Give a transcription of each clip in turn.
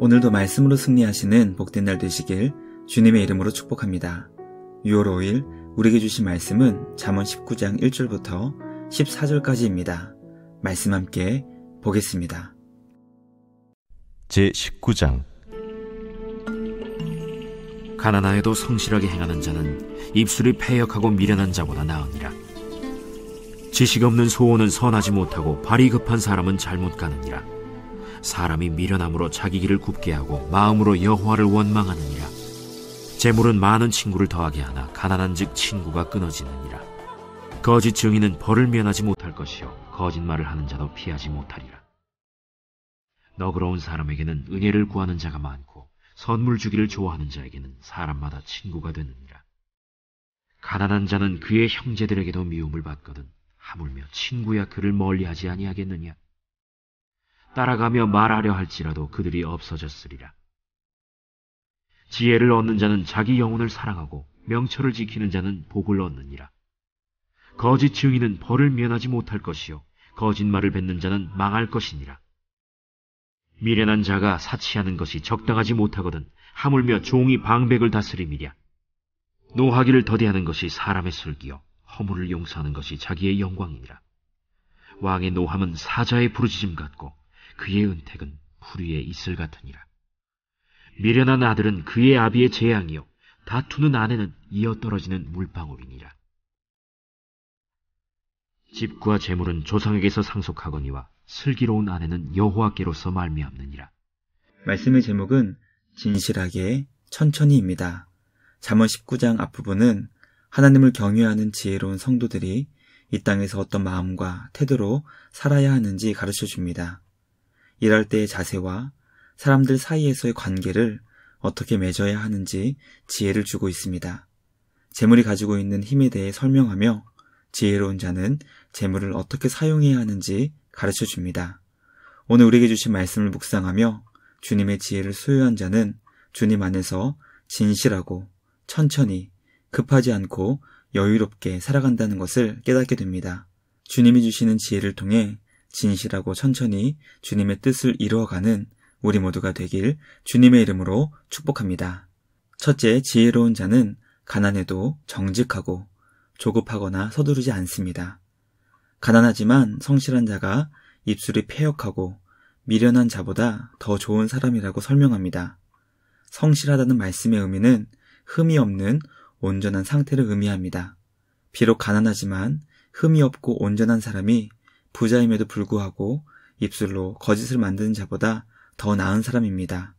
오늘도 말씀으로 승리하시는 복된 날 되시길 주님의 이름으로 축복합니다. 6월 5일 우리에게 주신 말씀은 잠언 19장 1절부터 14절까지입니다. 말씀 함께 보겠습니다. 제19장. 가난하여도 성실하게 행하는 자는 입술이 패역하고 미련한 자보다 나으니라. 지식 없는 소원은 선하지 못하고 발이 급한 사람은 잘못 가느니라. 사람이 미련함으로 자기 길을 굽게 하고 마음으로 여호와를 원망하느니라. 재물은 많은 친구를 더하게 하나 가난한 즉 친구가 끊어지느니라. 거짓 증인은 벌을 면하지 못할 것이요 거짓말을 하는 자도 피하지 못하리라. 너그러운 사람에게는 은혜를 구하는 자가 많고 선물 주기를 좋아하는 자에게는 사람마다 친구가 되느니라. 가난한 자는 그의 형제들에게도 미움을 받거든 하물며 친구야 그를 멀리하지 아니하겠느냐. 따라가며 말하려 할지라도 그들이 없어졌으리라. 지혜를 얻는 자는 자기 영혼을 사랑하고 명철을 지키는 자는 복을 얻느니라. 거짓 증인은 벌을 면하지 못할 것이요 거짓말을 뱉는 자는 망할 것이니라. 미련한 자가 사치하는 것이 적당하지 못하거든 하물며 종이 방백을 다스림이랴. 노하기를 더디하는 것이 사람의 슬기요 허물을 용서하는 것이 자기의 영광이니라. 왕의 노함은 사자의 부르짖음 같고 그의 은택은 풀 위에 이슬 같으니라. 미련한 아들은 그의 아비의 재앙이요 다투는 아내는 이어 떨어지는 물방울이니라. 집과 재물은 조상에게서 상속하거니와 슬기로운 아내는 여호와께로서 말미암느니라. 말씀의 제목은 진실하게 천천히입니다. 잠언 19장 앞부분은 하나님을 경외하는 지혜로운 성도들이 이 땅에서 어떤 마음과 태도로 살아야 하는지 가르쳐줍니다. 일할 때의 자세와 사람들 사이에서의 관계를 어떻게 맺어야 하는지 지혜를 주고 있습니다. 재물이 가지고 있는 힘에 대해 설명하며 지혜로운 자는 재물을 어떻게 사용해야 하는지 가르쳐줍니다. 오늘 우리에게 주신 말씀을 묵상하며 주님의 지혜를 소유한 자는 주님 안에서 진실하고 천천히 급하지 않고 여유롭게 살아간다는 것을 깨닫게 됩니다. 주님이 주시는 지혜를 통해 진실하고 천천히 주님의 뜻을 이루어가는 우리 모두가 되길 주님의 이름으로 축복합니다. 첫째, 지혜로운 자는 가난해도 정직하고 조급하거나 서두르지 않습니다. 가난하지만 성실한 자가 입술이 패역하고 미련한 자보다 더 좋은 사람이라고 설명합니다. 성실하다는 말씀의 의미는 흠이 없는 온전한 상태를 의미합니다. 비록 가난하지만 흠이 없고 온전한 사람이 부자임에도 불구하고 입술로 거짓을 만드는 자보다 더 나은 사람입니다.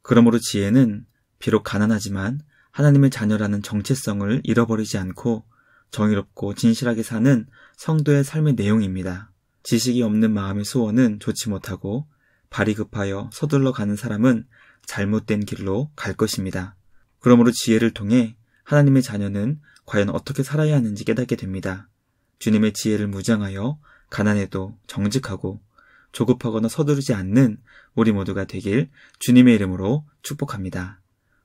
그러므로 지혜는 비록 가난하지만 하나님의 자녀라는 정체성을 잃어버리지 않고 정의롭고 진실하게 사는 성도의 삶의 내용입니다. 지식이 없는 마음의 소원은 좋지 못하고 발이 급하여 서둘러 가는 사람은 잘못된 길로 갈 것입니다. 그러므로 지혜를 통해 하나님의 자녀는 과연 어떻게 살아야 하는지 깨닫게 됩니다. 주님의 지혜를 무장하여 가난해도 정직하고 조급하거나 서두르지 않는 우리 모두가 되길 주님의 이름으로 축복합니다.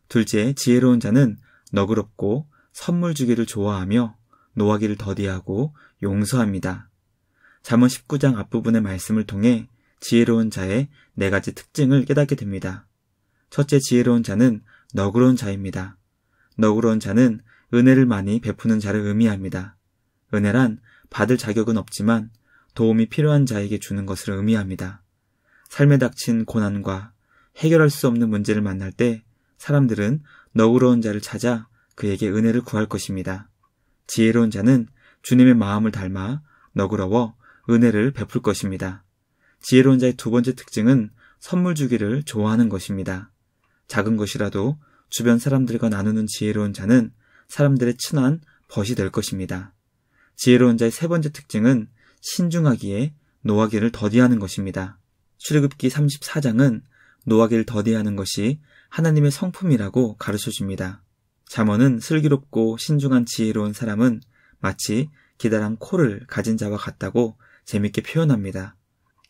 둘째, 지혜로운 자는 너그럽고 선물 주기를 좋아하며 노하기를 더디하고 용서합니다. 잠언 19장 앞부분의 말씀을 통해 지혜로운 자의 4가지 특징을 깨닫게 됩니다. 첫째, 지혜로운 자는 너그러운 자입니다. 너그러운 자는 은혜를 많이 베푸는 자를 의미합니다. 은혜란 받을 자격은 없지만 도움이 필요한 자에게 주는 것을 의미합니다. 삶에 닥친 고난과 해결할 수 없는 문제를 만날 때 사람들은 너그러운 자를 찾아 그에게 은혜를 구할 것입니다. 지혜로운 자는 주님의 마음을 닮아 너그러워 은혜를 베풀 것입니다. 지혜로운 자의 두 번째 특징은 선물 주기를 좋아하는 것입니다. 작은 것이라도 주변 사람들과 나누는 지혜로운 자는 사람들의 친한 벗이 될 것입니다. 지혜로운 자의 세 번째 특징은 신중하기에 노하기를 더디하는 것입니다. 출애굽기 34장은 노하기를 더디하는 것이 하나님의 성품이라고 가르쳐줍니다. 잠언은 슬기롭고 신중한 지혜로운 사람은 마치 기다란 코를 가진 자와 같다고 재밌게 표현합니다.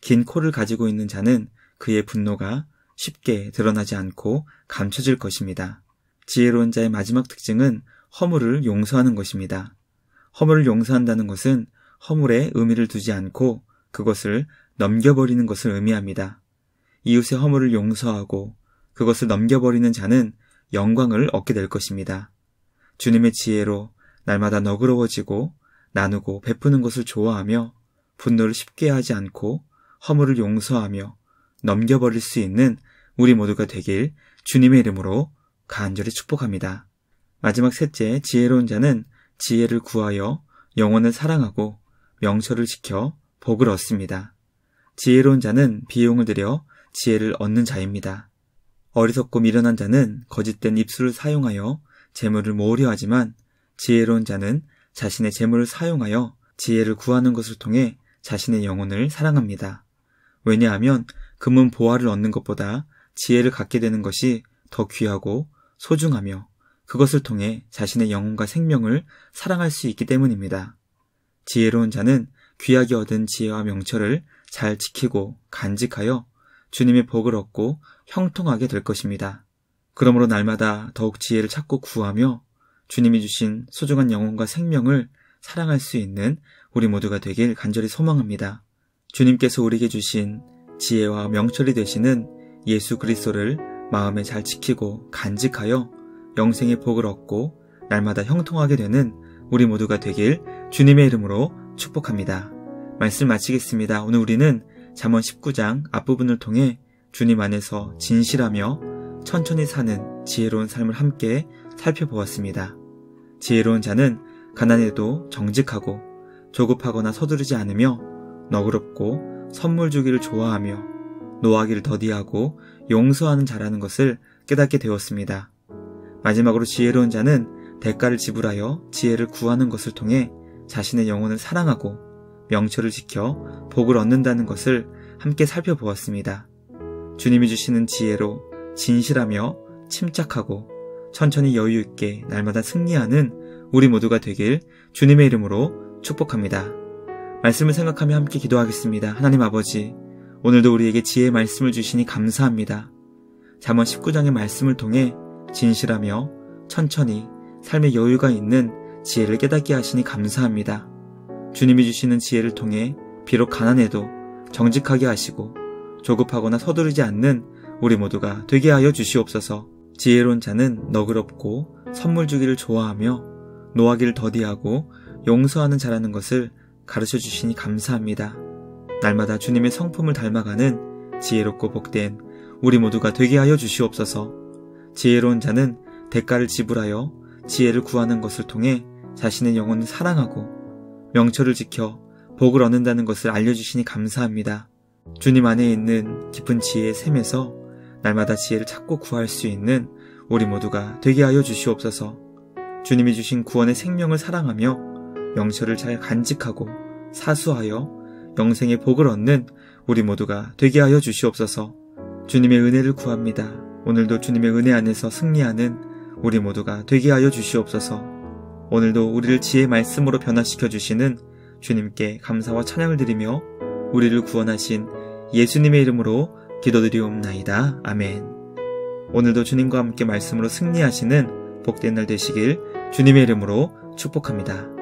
긴 코를 가지고 있는 자는 그의 분노가 쉽게 드러나지 않고 감춰질 것입니다. 지혜로운 자의 마지막 특징은 허물을 용서하는 것입니다. 허물을 용서한다는 것은 허물에 의미를 두지 않고 그것을 넘겨버리는 것을 의미합니다. 이웃의 허물을 용서하고 그것을 넘겨버리는 자는 영광을 얻게 될 것입니다. 주님의 지혜로 날마다 너그러워지고 나누고 베푸는 것을 좋아하며 분노를 쉽게 하지 않고 허물을 용서하며 넘겨버릴 수 있는 우리 모두가 되길 주님의 이름으로 간절히 축복합니다. 마지막 셋째, 지혜로운 자는 지혜를 구하여 영혼을 사랑하고 명철을 지켜 복을 얻습니다. 지혜로운 자는 비용을 들여 지혜를 얻는 자입니다. 어리석고 미련한 자는 거짓된 입술을 사용하여 재물을 모으려 하지만 지혜로운 자는 자신의 재물을 사용하여 지혜를 구하는 것을 통해 자신의 영혼을 사랑합니다. 왜냐하면 금은 보화를 얻는 것보다 지혜를 갖게 되는 것이 더 귀하고 소중하며 그것을 통해 자신의 영혼과 생명을 사랑할 수 있기 때문입니다. 지혜로운 자는 귀하게 얻은 지혜와 명철을 잘 지키고 간직하여 주님의 복을 얻고 형통하게 될 것입니다. 그러므로 날마다 더욱 지혜를 찾고 구하며 주님이 주신 소중한 영혼과 생명을 사랑할 수 있는 우리 모두가 되길 간절히 소망합니다. 주님께서 우리에게 주신 지혜와 명철이 되시는 예수 그리스도를 마음에 잘 지키고 간직하여 영생의 복을 얻고 날마다 형통하게 되는 우리 모두가 되길 주님의 이름으로 축복합니다. 말씀 마치겠습니다. 오늘 우리는 잠언 19장 앞부분을 통해 주님 안에서 진실하며 천천히 사는 지혜로운 삶을 함께 살펴보았습니다. 지혜로운 자는 가난해도 정직하고 조급하거나 서두르지 않으며 너그럽고 선물 주기를 좋아하며 노하기를 더디하고 용서하는 자라는 것을 깨닫게 되었습니다. 마지막으로 지혜로운 자는 대가를 지불하여 지혜를 구하는 것을 통해 자신의 영혼을 사랑하고 명철을 지켜 복을 얻는다는 것을 함께 살펴보았습니다. 주님이 주시는 지혜로 진실하며 침착하고 천천히 여유 있게 날마다 승리하는 우리 모두가 되길 주님의 이름으로 축복합니다. 말씀을 생각하며 함께 기도하겠습니다. 하나님 아버지, 오늘도 우리에게 지혜의 말씀을 주시니 감사합니다. 잠언 19장의 말씀을 통해 진실하며 천천히 삶의 여유가 있는 지혜를 깨닫게 하시니 감사합니다. 주님이 주시는 지혜를 통해 비록 가난해도 정직하게 하시고 조급하거나 서두르지 않는 우리 모두가 되게 하여 주시옵소서. 지혜로운 자는 너그럽고 선물 주기를 좋아하며 노하기를 더디하고 용서하는 자라는 것을 가르쳐 주시니 감사합니다. 날마다 주님의 성품을 닮아가는 지혜롭고 복된 우리 모두가 되게 하여 주시옵소서. 지혜로운 자는 대가를 지불하여 지혜를 구하는 것을 통해 자신의 영혼을 사랑하고 명철을 지켜 복을 얻는다는 것을 알려주시니 감사합니다. 주님 안에 있는 깊은 지혜의 샘에서 날마다 지혜를 찾고 구할 수 있는 우리 모두가 되게 하여 주시옵소서. 주님이 주신 구원의 생명을 사랑하며 명철을 잘 간직하고 사수하여 영생의 복을 얻는 우리 모두가 되게 하여 주시옵소서. 주님의 은혜를 구합니다. 오늘도 주님의 은혜 안에서 승리하는 우리 모두가 되게 하여 주시옵소서. 오늘도 우리를 지혜의 말씀으로 변화시켜 주시는 주님께 감사와 찬양을 드리며 우리를 구원하신 예수님의 이름으로 기도드리옵나이다. 아멘. 오늘도 주님과 함께 말씀으로 승리하시는 복된 날 되시길 주님의 이름으로 축복합니다.